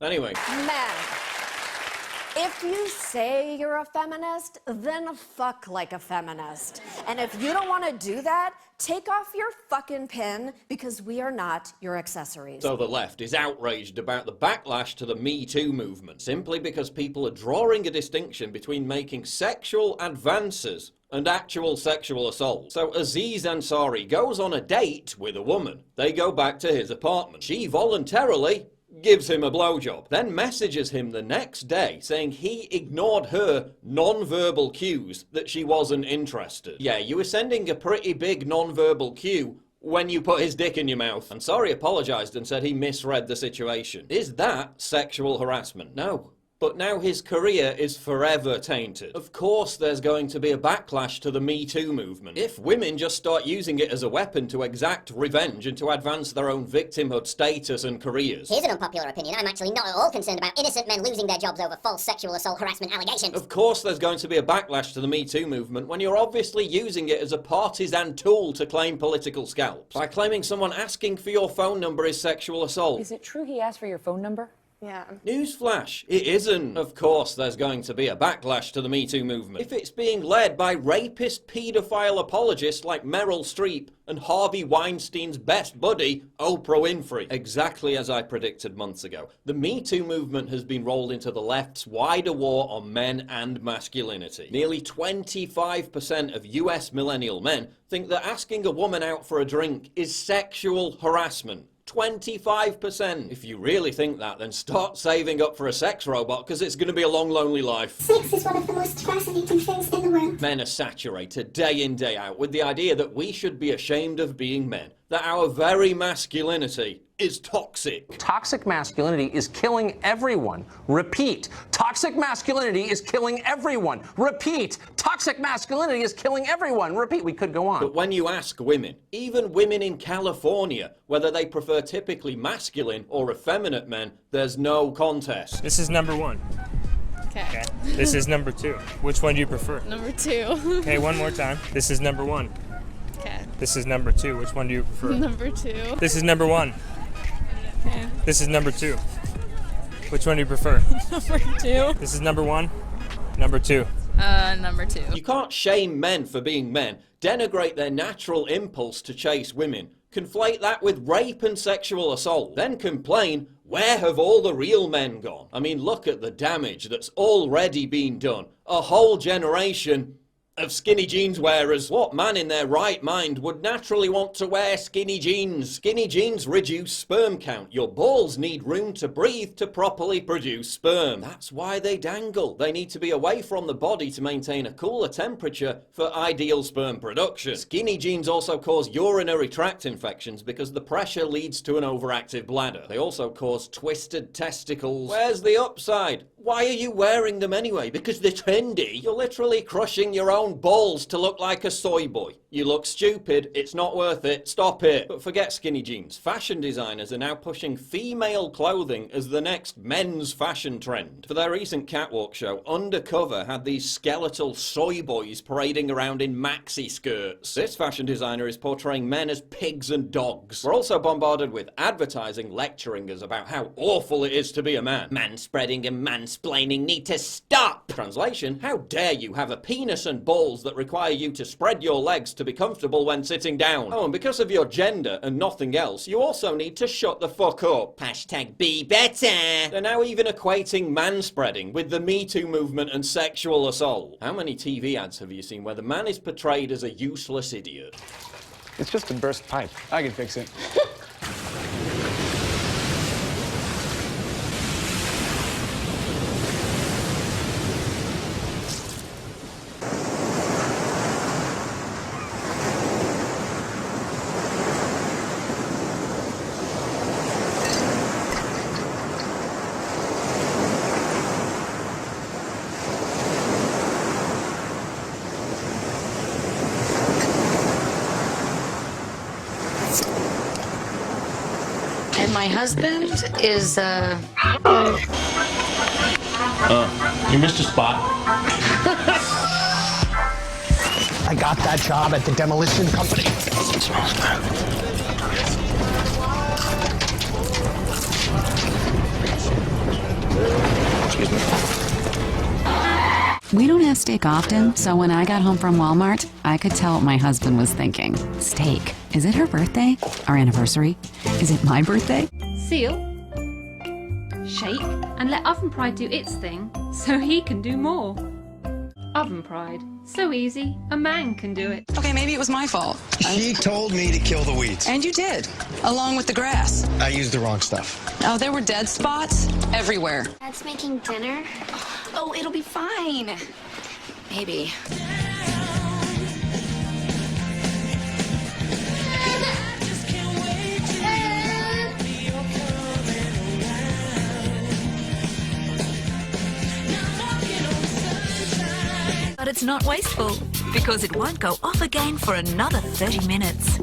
Anyway. Men, if you say you're a feminist, then fuck like a feminist. And if you don't want to do that, take off your fucking pin, because we are not your accessories. So the left is outraged about the backlash to the Me Too movement, simply because people are drawing a distinction between making sexual advances and actual sexual assault. So Aziz Ansari goes on a date with a woman. They go back to his apartment. She voluntarily gives him a blowjob, then messages him the next day saying he ignored her non-verbal cues that she wasn't interested. Yeah, you were sending a pretty big non-verbal cue when you put his dick in your mouth. Ansari apologized and said he misread the situation. Is that sexual harassment? No. But now his career is forever tainted. Of course there's going to be a backlash to the Me Too movement. If women just start using it as a weapon to exact revenge and to advance their own victimhood status and careers. Here's an unpopular opinion. I'm actually not at all concerned about innocent men losing their jobs over false sexual assault harassment allegations. Of course there's going to be a backlash to the Me Too movement when you're obviously using it as a partisan tool to claim political scalps. By claiming someone asking for your phone number is sexual assault. Is it true he asked for your phone number? Yeah. Newsflash, it isn't. Of course there's going to be a backlash to the Me Too movement. If it's being led by rapist paedophile apologists like Meryl Streep and Harvey Weinstein's best buddy, Oprah Winfrey. Exactly as I predicted months ago. The Me Too movement has been rolled into the left's wider war on men and masculinity. Nearly 25% of US millennial men think that asking a woman out for a drink is sexual harassment. 25%. If you really think that, then start saving up for a sex robot, because it's going to be a long, lonely life. Sex is one of the most fascinating things in the world. Men are saturated day in, day out with the idea that we should be ashamed of being men, that our very masculinity is toxic. Toxic masculinity is killing everyone. Repeat. Toxic masculinity is killing everyone. Repeat. Toxic masculinity is killing everyone. Repeat. We could go on. But when you ask women, even women in California, whether they prefer typically masculine or effeminate men, there's no contest. This is number one. Okay. This is number two. Which one do you prefer? Number two. Okay, one more time. This is number one. Okay. This is number two. Which one do you prefer? Number two. This is number one. Okay. This is number two. Which one do you prefer? Number two. This is number one. Number two. Number two. You can't shame men for being men, denigrate their natural impulse to chase women, conflate that with rape and sexual assault, then complain, where have all the real men gone? I mean, look at the damage that's already been done. A whole generation of skinny jeans wearers. What man in their right mind would naturally want to wear skinny jeans? Skinny jeans reduce sperm count. Your balls need room to breathe to properly produce sperm. That's why they dangle. They need to be away from the body to maintain a cooler temperature for ideal sperm production. Skinny jeans also cause urinary tract infections because the pressure leads to an overactive bladder. They also cause twisted testicles. Where's the upside? Why are you wearing them anyway? Because they're trendy? You're literally crushing your own balls to look like a soy boy. You look stupid, it's not worth it, stop it. But forget skinny jeans. Fashion designers are now pushing female clothing as the next men's fashion trend. For their recent catwalk show, Undercover had these skeletal soy boys parading around in maxi skirts. This fashion designer is portraying men as pigs and dogs. We're also bombarded with advertising lecturing us about how awful it is to be a man. Manspreading and mansplaining need to stop! Translation, how dare you have a penis and balls that require you to spread your legs to be comfortable when sitting down. Oh, and because of your gender and nothing else, you also need to shut the fuck up. Hashtag be better. They're now even equating manspreading with the Me Too movement and sexual assault. How many TV ads have you seen where the man is portrayed as a useless idiot? It's just a burst pipe. I can fix it. And my husband is, You missed a spot. I got that job at the demolition company. It smells good. Excuse me. We don't have steak often, so when I got home from Walmart, I could tell what my husband was thinking. Steak. Is it her birthday? Our anniversary? Is it my birthday? Seal, shake, and let oven pride do its thing so he can do more. Oven pride. So easy, a man can do it. Okay, maybe it was my fault. She told me to kill the weeds. And you did, along with the grass. I used the wrong stuff. Oh, there were dead spots everywhere. Dad's making dinner. Oh, it'll be fine. Maybe. But it's not wasteful, because it won't go off again for another 30 minutes.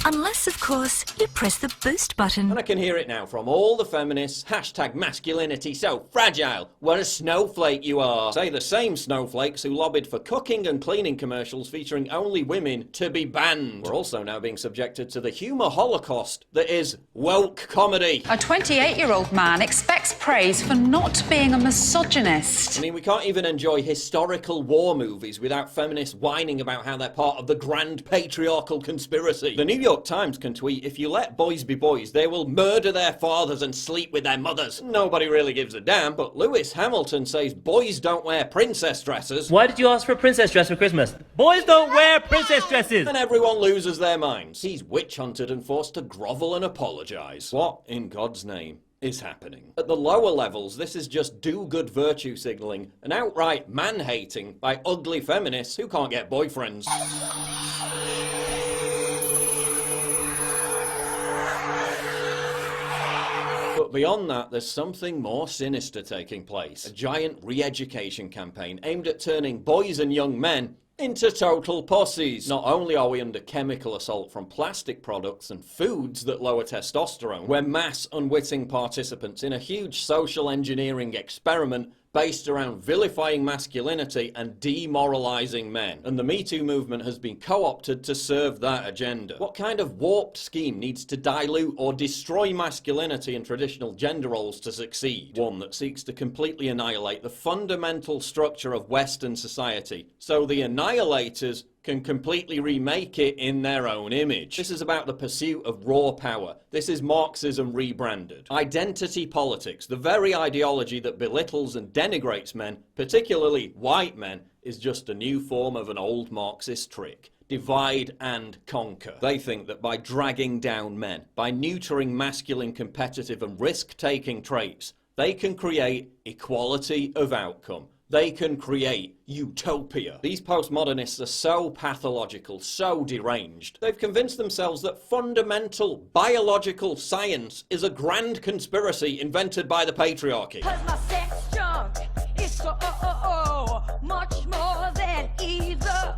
Unless, of course, you press the boost button. And I can hear it now from all the feminists. Hashtag masculinity so fragile. What a snowflake you are. Say the same snowflakes who lobbied for cooking and cleaning commercials featuring only women to be banned. We're also now being subjected to the humour holocaust that is woke comedy. A 28-year-old man expects praise for not being a misogynist. I mean, we can't even enjoy historical war movies without feminists whining about how they're part of the grand patriarchal conspiracy. The New York Times can tweet, if you let boys be boys, they will murder their fathers and sleep with their mothers. Nobody really gives a damn, but Lewis Hamilton says boys don't wear princess dresses. Why did you ask for a princess dress for Christmas? Boys don't wear princess dresses! And everyone loses their minds. He's witch hunted and forced to grovel and apologise. What, in God's name, is happening? At the lower levels, this is just do-good virtue signalling and outright man-hating by ugly feminists who can't get boyfriends. But beyond that, there's something more sinister taking place. A giant re-education campaign aimed at turning boys and young men into total pussies. Not only are we under chemical assault from plastic products and foods that lower testosterone, we're mass unwitting participants in a huge social engineering experiment based around vilifying masculinity and demoralizing men. And the Me Too movement has been co-opted to serve that agenda. What kind of warped scheme needs to dilute or destroy masculinity and traditional gender roles to succeed? One that seeks to completely annihilate the fundamental structure of Western society, so the annihilators can completely remake it in their own image. This is about the pursuit of raw power. This is Marxism rebranded. Identity politics, the very ideology that belittles and denigrates men, particularly white men, is just a new form of an old Marxist trick. Divide and conquer. They think that by dragging down men, by neutering masculine competitive and risk-taking traits, they can create equality of outcome. They can create utopia. These postmodernists are so pathological, so deranged. They've convinced themselves that fundamental biological science is a grand conspiracy invented by the patriarchy. My sex junk is so much more than either.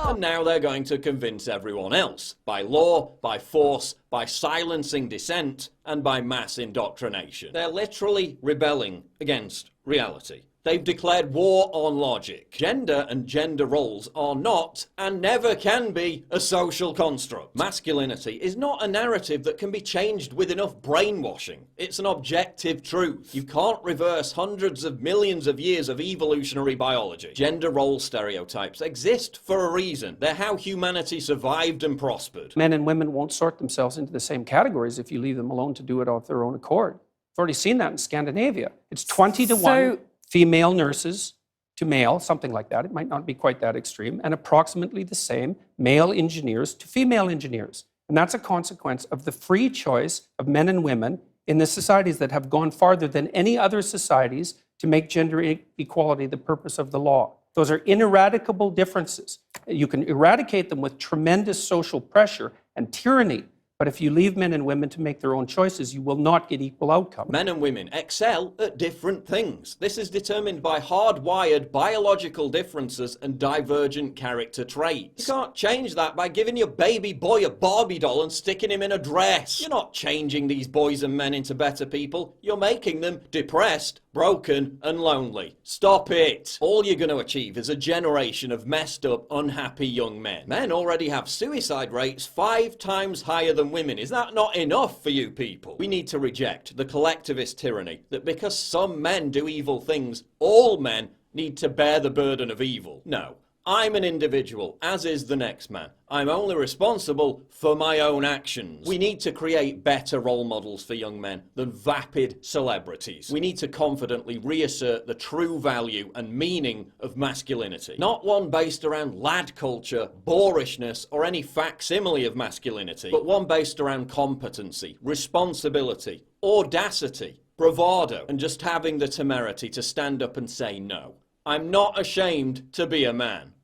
And now they're going to convince everyone else. By law, by force, by silencing dissent, and by mass indoctrination. They're literally rebelling against reality. They've declared war on logic. Gender and gender roles are not, and never can be, a social construct. Masculinity is not a narrative that can be changed with enough brainwashing. It's an objective truth. You can't reverse hundreds of millions of years of evolutionary biology. Gender role stereotypes exist for a reason. They're how humanity survived and prospered. Men and women won't sort themselves into the same categories if you leave them alone to do it of their own accord. I've already seen that in Scandinavia. It's 20 to 1. Female nurses to male, something like that. It might not be quite that extreme. And approximately the same male engineers to female engineers. And that's a consequence of the free choice of men and women in the societies that have gone farther than any other societies to make gender equality the purpose of the law. Those are ineradicable differences. You can eradicate them with tremendous social pressure and tyranny. But if you leave men and women to make their own choices, you will not get equal outcome. Men and women excel at different things. This is determined by hardwired biological differences and divergent character traits. You can't change that by giving your baby boy a Barbie doll and sticking him in a dress. You're not changing these boys and men into better people. You're making them depressed, broken and lonely. Stop it. All you're going to achieve is a generation of messed up, unhappy young men. Men already have suicide rates 5 times higher than women. Is that not enough for you people? We need to reject the collectivist tyranny that because some men do evil things, all men need to bear the burden of evil. No. I'm an individual, as is the next man. I'm only responsible for my own actions. We need to create better role models for young men than vapid celebrities. We need to confidently reassert the true value and meaning of masculinity. Not one based around lad culture, boorishness, or any facsimile of masculinity, but one based around competency, responsibility, audacity, bravado, and just having the temerity to stand up and say no. I'm not ashamed to be a man.